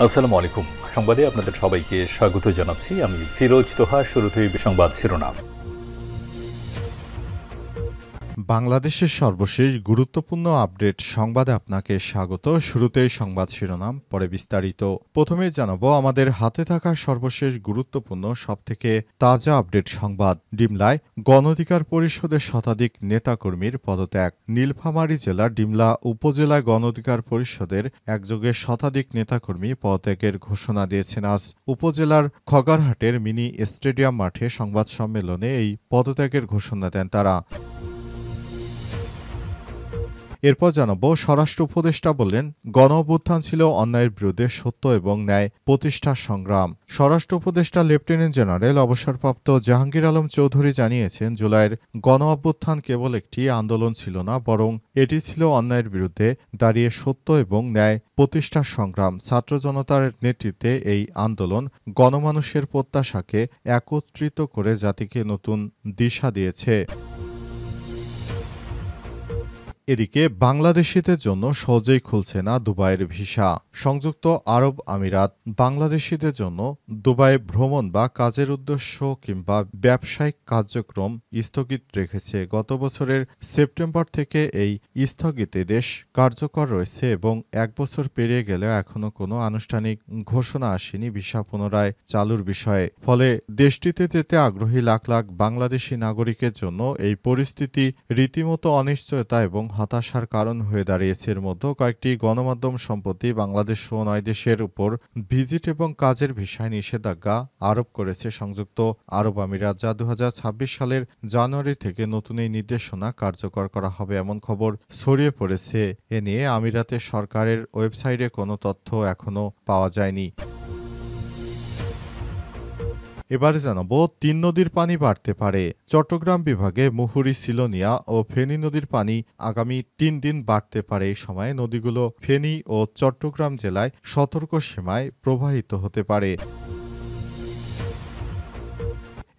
আসসালামু আলাইকুম। সংবাদে আপনাদের সবাইকে স্বাগত জানাচ্ছি। আমি ফিরোজ তোহা। শুরুতেই সংবাদ শিরোনাম। বাংলাদেশের সর্বশেষ গুরুত্বপূর্ণ আপডেট সংবাদে আপনাকে স্বাগত। শুরুতেই সংবাদ শিরোনাম, পরে বিস্তারিত। প্রথমেই জানাবো আমাদের হাতে থাকা সর্বশেষ গুরুত্বপূর্ণ সবথেকে তাজা আপডেট সংবাদ। ডিমলায় গণ অধিকার পরিষদের শতাধিক নেতাকর্মীর পদত্যাগ। নীলফামারী জেলার ডিমলা উপজেলায় গণ অধিকার পরিষদের একযোগে শতাধিক নেতাকর্মী পদত্যাগের ঘোষণা দিয়েছেন। আজ উপজেলার খগারহাটের মিনি স্টেডিয়াম মাঠে সংবাদ সম্মেলনে এই পদত্যাগের ঘোষণা দেন তারা। এরপর জানাবো স্বরাষ্ট্র উপদেষ্টা বললেন, গণ অভ্যুত্থান ছিল অন্যায়ের বিরুদ্ধে সত্য এবং ন্যায় প্রতিষ্ঠার সংগ্রাম। স্বরাষ্ট্র উপদেষ্টা লেফটেন্যান্ট জেনারেল অবসরপ্রাপ্ত জাহাঙ্গীর আলম চৌধুরী জানিয়েছেন, জুলাইয়ের গণ অভ্যুত্থান কেবল একটি আন্দোলন ছিল না, বরং এটি ছিল অন্যায়ের বিরুদ্ধে দাঁড়িয়ে সত্য এবং ন্যায় প্রতিষ্ঠার সংগ্রাম। ছাত্র জনতার নেতৃত্বে এই আন্দোলন গণমানুষের প্রত্যাশাকে একত্রিত করে জাতিকে নতুন দিশা দিয়েছে। এদিকে বাংলাদেশিদের জন্য সহজেই খুলছে না দুবাইয়ের ভিসা। সংযুক্ত আরব আমিরাত বাংলাদেশিদের জন্য দুবাই ভ্রমণ বা কাজের উদ্দেশ্য কিংবা ব্যবসায়িক কার্যক্রম স্থগিত রেখেছে। গত বছরের সেপ্টেম্বর থেকে এই স্থগিতাদেশ কার্যকর রয়েছে এবং ১ বছর পেরিয়ে গেলেও এখনও কোনো আনুষ্ঠানিক ঘোষণা আসেনি ভিসা পুনরায় চালুর বিষয়ে। ফলে দেশটিতে যেতে আগ্রহী লাখ লাখ বাংলাদেশি নাগরিকের জন্য এই পরিস্থিতি রীতিমতো অনিশ্চয়তা এবং হতাশার কারণ হয়ে দাঁড়িয়েছে। এর মধ্যে কয়েকটি গণমাধ্যম সম্প্রতি বাংলাদেশ সহ ৯ দেশের উপর ভিজিট এবং কাজের ভিসায় নিষেধাজ্ঞা আরোপ করেছে সংযুক্ত আরব আমিরাত, যা ২০২৬ সালের জানুয়ারি থেকে নতুন এই নির্দেশনা কার্যকর করা হবে এমন খবর ছড়িয়ে পড়েছে। এ নিয়ে আমিরাতের সরকারের ওয়েবসাইটে কোনো তথ্য এখনও পাওয়া যায়নি। এবারে জানাবো ৩ নদীর পানি বাড়তে পারে। চট্টগ্রাম বিভাগে মুহুরী, সিলোনিয়া ও ফেনী নদীর পানি আগামী ৩ দিন বাড়তে পারে। এই সময় নদীগুলো ফেনী ও চট্টগ্রাম জেলায় সতর্ক সীমায় প্রবাহিত হতে পারে।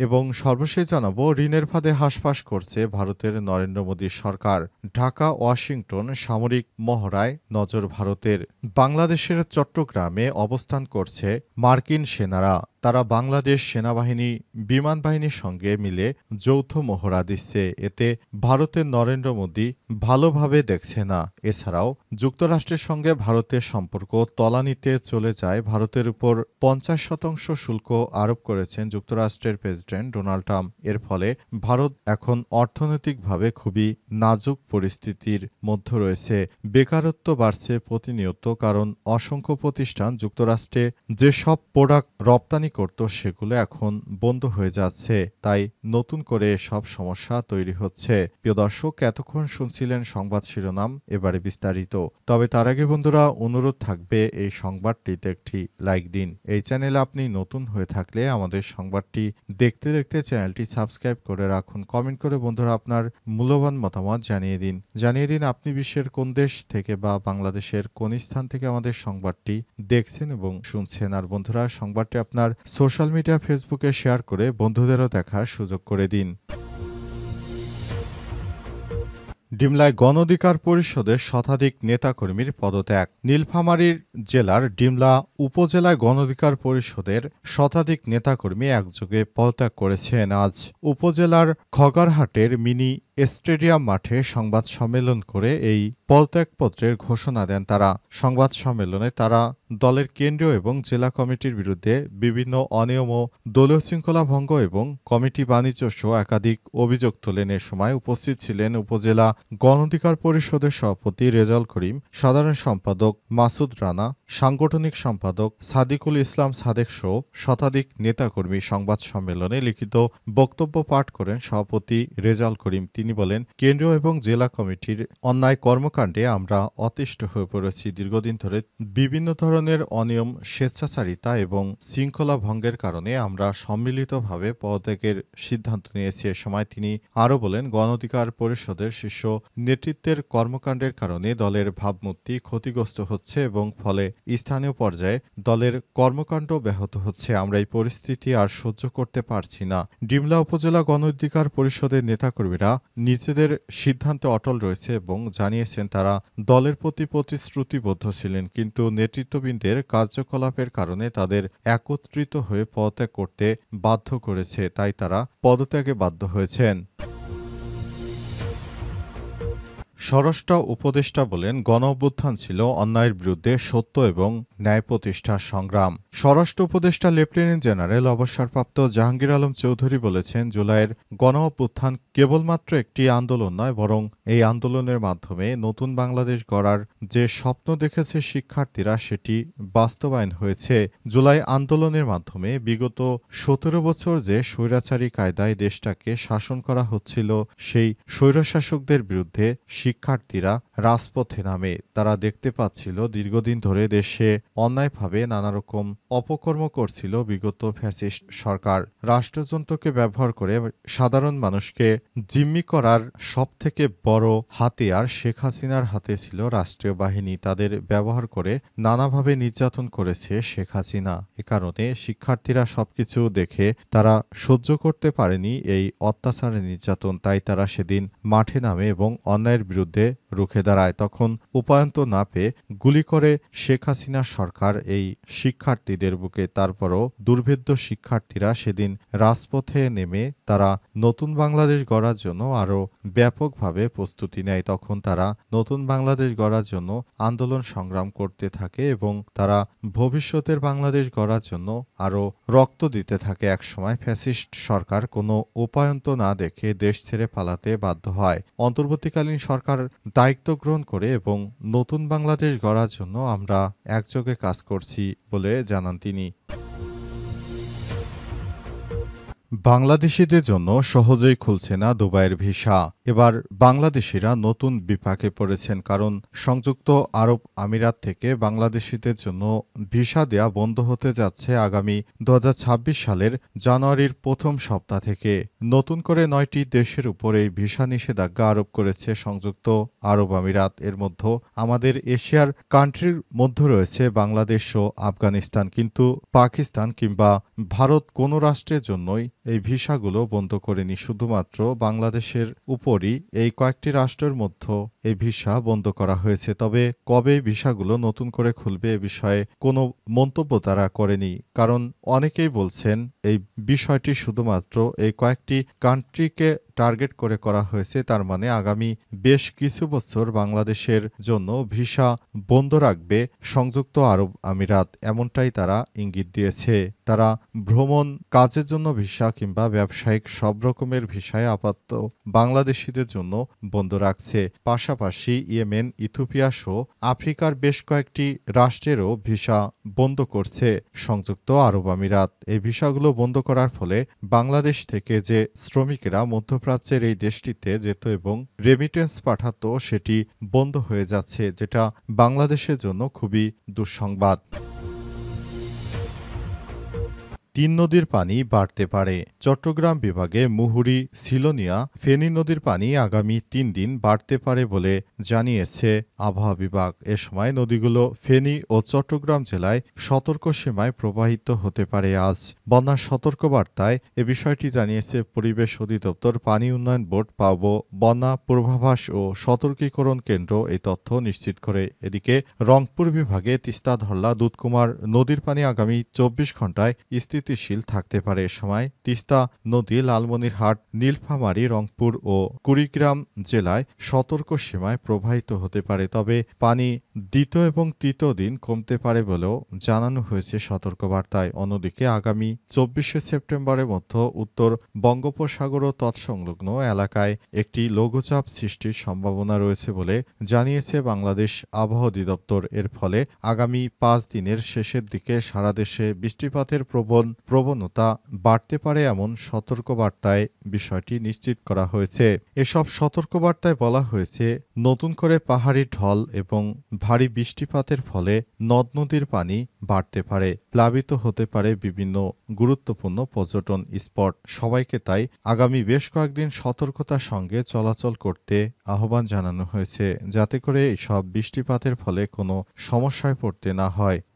এবং সর্বশেষ জানাবো ঋণের ফাঁদে হাসফাঁস করছে ভারতের নরেন্দ্র মোদী সরকার। ঢাকা ওয়াশিংটন সামরিক মহড়ায় নজর ভারতের। বাংলাদেশের চট্টগ্রামে অবস্থান করছে মার্কিন সেনারা। তারা বাংলাদেশ সেনাবাহিনী বিমান বাহিনীর সঙ্গে মিলে যৌথ মহড়া দিচ্ছে। এতে ভারতের নরেন্দ্র মোদী ভালোভাবে দেখছে না। এছাড়াও যুক্তরাষ্ট্রের সঙ্গে ভারতের সম্পর্ক তলানিতে চলে যায়। ভারতের উপর ৫০% শুল্ক আরোপ করেছেন যুক্তরাষ্ট্রের প্রেসিডেন্ট ডোনাল্ড ট্রাম্প। এর ফলে ভারত এখন অর্থনৈতিকভাবে খুবই নাজুক পরিস্থিতির মধ্যে রয়েছে। বেকারত্ব বাড়ছে প্রতিনিয়ত, কারণ অসংখ্য প্রতিষ্ঠান যুক্তরাষ্ট্রে যেসব প্রোডাক্ট রপ্তানি করত সেগুলো এখন বন্ধ হয়ে যাচ্ছে। তাই নতুন করে সব সমস্যা তৈরি হচ্ছে। প্রিয় দর্শক, এতক্ষণ শুনছিলেন সংবাদ শিরোনাম, এবারে বিস্তারিত। তবে তার আগে বন্ধুরা, অনুরোধ থাকবে এই সংবাদটিতে একটি লাইক দিন। এই চ্যানেলে আপনি নতুন হয়ে থাকলে আমাদের সংবাদটি দেখতে দেখতে চ্যানেলটি সাবস্ক্রাইব করে রাখুন। কমেন্ট করে বন্ধুরা আপনার মূল্যবান মতামত জানিয়ে দিন আপনি বিশ্বের কোন দেশ থেকে বা বাংলাদেশের কোন স্থান থেকে আমাদের সংবাদটি দেখছেন এবং শুনছেন। আর বন্ধুরা, সংবাদটি আপনার সোশ্যাল মিডিয়া ফেসবুকে শেয়ার করে বন্ধুদেরও দেখার সুযোগ করে দিন। ডিমলায় গণ অধিকার পরিষদের শতাধিক নেতাকর্মীর পদত্যাগ। নীলফামারী জেলার ডিমলা উপজেলায় গণ অধিকার পরিষদের শতাধিক নেতাকর্মী একযোগে পদত্যাগ করেছেন। আজ উপজেলার খগারহাটের মিনি স্টেডিয়াম মাঠে সংবাদ সম্মেলন করে এই পদত্যাগপত্রের ঘোষণা দেন তারা। সংবাদ সম্মেলনে তারা দলের কেন্দ্রীয় এবং জেলা কমিটির বিরুদ্ধে বিভিন্ন অনিয়ম ও দলীয় শৃঙ্খলা ভঙ্গ এবং কমিটি বাণিজ্য সহ একাধিক অভিযোগ তোলেন। এ সময় উপস্থিত ছিলেন উপজেলা গণ অধিকার পরিষদের সভাপতি রেজাউল করিম, সাধারণ সম্পাদক মাসুদ রানা, সাংগঠনিক সম্পাদক সাদিকুল ইসলাম সাদেক সহ শতাধিক নেতাকর্মী। সংবাদ সম্মেলনে লিখিত বক্তব্য পাঠ করেন সভাপতি রেজাউল করিম। তিনি বলেন, কেন্দ্রীয় এবং জেলা কমিটির অন্যায় কর্মকাণ্ডে আমরা অতিষ্ঠ হয়ে পড়েছি। দীর্ঘদিন ধরে বিভিন্ন ধরনের অনিয়ম, স্বেচ্ছাচারিতা এবং শৃঙ্খলা ভঙ্গের কারণে আমরা সম্মিলিতভাবে পদত্যাগের সিদ্ধান্ত নিয়েছি। এ সময় তিনি আরও বলেন, গণ অধিকার পরিষদের শীর্ষ নেতৃত্বের কর্মকাণ্ডের কারণে দলের ভাবমূর্তি ক্ষতিগ্রস্ত হচ্ছে এবং ফলে স্থানীয় পর্যায়ে দলের কর্মকাণ্ড ব্যাহত হচ্ছে। আমরা এই পরিস্থিতি আর সহ্য করতে পারছি না। ডিমলা উপজেলা গণ অধিকার পরিষদের নেতাকর্মীরা নিজেদের সিদ্ধান্তে অটল রয়েছে এবং জানিয়েছেন তারা দলের প্রতি প্রতিশ্রুতিবদ্ধ ছিলেন, কিন্তু নেতৃত্ববৃন্দের কার্যকলাপের কারণে তাদের একত্রিত হয়ে পদত্যাগ করতে বাধ্য করেছে, তাই তারা পদত্যাগে বাধ্য হয়েছেন। স্বরাষ্ট্র উপদেষ্টা বলেন, গণঅভ্যুত্থান ছিল অন্যায়ের বিরুদ্ধে সত্য এবং ন্যায় প্রতিষ্ঠার সংগ্রাম। স্বরাষ্ট্র উপদেষ্টা লেফটেন্যান্ট জেনারেল অবসরপ্রাপ্ত জাহাঙ্গীর আলম চৌধুরী বলেছেন, জুলাইয়ের গণঅভ্যুত্থান কেবলমাত্র একটি আন্দোলন নয়, বরং এই আন্দোলনের মাধ্যমে নতুন বাংলাদেশ গড়ার যে স্বপ্ন দেখেছে শিক্ষার্থীরা, সেটি বাস্তবায়ন হয়েছে। জুলাই আন্দোলনের মাধ্যমে বিগত ১৭ বছর যে স্বৈরাচারী কায়দায় দেশটাকে শাসন করা হচ্ছিল, সেই স্বৈরশাসকদের বিরুদ্ধে শিক্ষার্থীরা রাজপথে নামে। তারা দেখতে পাচ্ছিল দীর্ঘদিন ধরে দেশে অন্যায়ভাবে নানারকম অপকর্ম করছিল বিগত ফ্যাসিস্ট সরকার। রাষ্ট্রযন্ত্রকে ব্যবহার করে সাধারণ মানুষকে জিম্মি করার সবথেকে বড় হাতিয়ার শেখ হাসিনার হাতে ছিল রাষ্ট্রীয় বাহিনী। তাদের ব্যবহার করে নানাভাবে নির্যাতন করেছে শেখ হাসিনা। এ কারণে শিক্ষার্থীরা সবকিছু দেখে তারা সহ্য করতে পারেনি এই অত্যাচারের নির্যাতন। তাই তারা সেদিন মাঠে নামে এবং অন্যায়ের বিরুদ্ধে রুখে দাঁড়ায়। তখন উপায়ন্ত না পেয়ে গুলি করে শেখ হাসিনার সরকার এই শিক্ষার্থীদের বুকে। তারপরও দুর্ভেদ্য শিক্ষার্থীরা সেদিন রাজপথে নেমে তারা নতুন বাংলাদেশ গড়ার জন্য আরও ব্যাপকভাবে প্রস্তুতি নেয়। তখন তারা নতুন বাংলাদেশ গড়ার জন্য আন্দোলন সংগ্রাম করতে থাকে এবং তারা ভবিষ্যতের বাংলাদেশ গড়ার জন্য আরও রক্ত দিতে থাকে। একসময় ফ্যাসিস্ট সরকার কোনো উপায়ন্ত না দেখে দেশ ছেড়ে পালাতে বাধ্য হয়। অন্তর্বর্তীকালীন সরকার দায়িত্ব গ্রহণ করে এবং নতুন বাংলাদেশ গড়ার জন্য আমরা একযোগে কাজ করছি বলে জানান তিনি। বাংলাদেশিদের জন্য সহজেই খুলছে না দুবাইয়ের ভিসা। এবার বাংলাদেশিরা নতুন বিপাকে পড়েছেন, কারণ সংযুক্ত আরব আমিরাত থেকে বাংলাদেশিদের জন্য ভিসা দেয়া বন্ধ হতে যাচ্ছে আগামী ২০২৬ সালের জানুয়ারির প্রথম সপ্তাহ থেকে। নতুন করে ৯টি দেশের উপর এই ভিসা নিষেধাজ্ঞা আরোপ করেছে সংযুক্ত আরব আমিরাত। এর মধ্যে আমাদের এশিয়ার কান্ট্রির মধ্যে রয়েছে বাংলাদেশ ও আফগানিস্তান, কিন্তু পাকিস্তান কিংবা ভারত কোনো রাষ্ট্রের জন্যই এই ভিসাগুলো বন্ধ করেনি। শুধুমাত্র বাংলাদেশের উপরই এই কয়েকটি রাষ্ট্রের মধ্যে এই ভিসা বন্ধ করা হয়েছে। তবে কবে এই ভিসাগুলো নতুন করে খুলবে এ বিষয়ে কোনো মন্তব্য তারা করেনি, কারণ অনেকেই বলছেন এই বিষয়টি শুধুমাত্র এই কয়েকটি কান্ট্রিকে টার্গেট করে করা হয়েছে। তার মানে আগামী বেশ কিছু বছর বাংলাদেশের জন্য ভিসা বন্ধ রাখবে সংযুক্ত আরব আমিরাত, এমনটাই তারা ইঙ্গিত দিয়েছে। তারা ভ্রমণ, কাজের জন্য ভিসা কিংবা ব্যবসায়িক সব রকমের ভিসায় আপাতত বাংলাদেশিদের জন্য বন্ধ রাখছে। পাশাপাশি ইয়েমেন, ইথিওপিয়া সহ আফ্রিকার বেশ কয়েকটি রাষ্ট্রেরও ভিসা বন্ধ করছে সংযুক্ত আরব আমিরাত। এই ভিসাগুলো বন্ধ করার ফলে বাংলাদেশ থেকে যে শ্রমিকেরা মধ্যপ্রাচ্যের এই দেশটিতে যেত এবং রেমিটেন্স পাঠাতো, সেটি বন্ধ হয়ে যাচ্ছে, যেটা বাংলাদেশের জন্য খুবই দুঃসংবাদ। ৩ নদীর পানি বাড়তে পারে। চট্টগ্রাম বিভাগে মুহুরী, সিলোনিয়া, ফেনী নদীর পানি আগামী ৩ দিন বাড়তে পারে বলে জানিয়েছে আবহাওয়া বিভাগ। এ সময় নদীগুলো ফেনী ও চট্টগ্রাম জেলায় সতর্ক সীমায় প্রবাহিত হতে পারে। আজ বন্যার সতর্কবার্তায় এ বিষয়টি জানিয়েছে পরিবেশ অধিদপ্তর, পানি উন্নয়ন বোর্ড, বন্যা পূর্বাভাস ও সতর্কীকরণ কেন্দ্র এই তথ্য নিশ্চিত করে। এদিকে রংপুর বিভাগে তিস্তা, ধরলা, দুধকুমার নদীর পানি আগামী ২৪ ঘণ্টায় স্থিতিশীল থাকতে পারে। এ সময় তিস্তা নদী লালমনিরহাট, নীলফামারী, রংপুর ও কুড়িগ্রাম জেলায় সতর্ক সীমায় প্রবাহিত হতে পারে। তবে পানি দ্বিতীয় এবং তৃতীয় দিন কমতে পারে বলেও জানানো হয়েছে সতর্কবার্তায়। অন্যদিকে আগামী ২৪শে সেপ্টেম্বরের মধ্যে উত্তর বঙ্গোপসাগর ও তৎসংলগ্ন এলাকায় একটি লঘুচাপ সৃষ্টির সম্ভাবনা রয়েছে বলে জানিয়েছে বাংলাদেশ আবহাওয়া অধিদপ্তর। এর ফলে আগামী ৫ দিনের শেষের দিকে সারা দেশে বৃষ্টিপাতের প্রবণতা বাড়তে পারে, এমন সতর্কবার্তায় বিষয়টি নিশ্চিত করা হয়েছে। এসব সতর্কবার্তায় বলা হয়েছে, নতুন করে পাহাড়ি ঢল এবং ভারী বৃষ্টিপাতের ফলে নদ নদীর পানি বাড়তে পারে, প্লাবিত হতে পারে বিভিন্ন গুরুত্বপূর্ণ পর্যটন স্পট। সবাইকে তাই আগামী বেশ কয়েকদিন সতর্কতার সঙ্গে চলাচল করতে আহ্বান জানানো হয়েছে, যাতে করে এসব বৃষ্টিপাতের ফলে কোনো সমস্যায় পড়তে না হয়।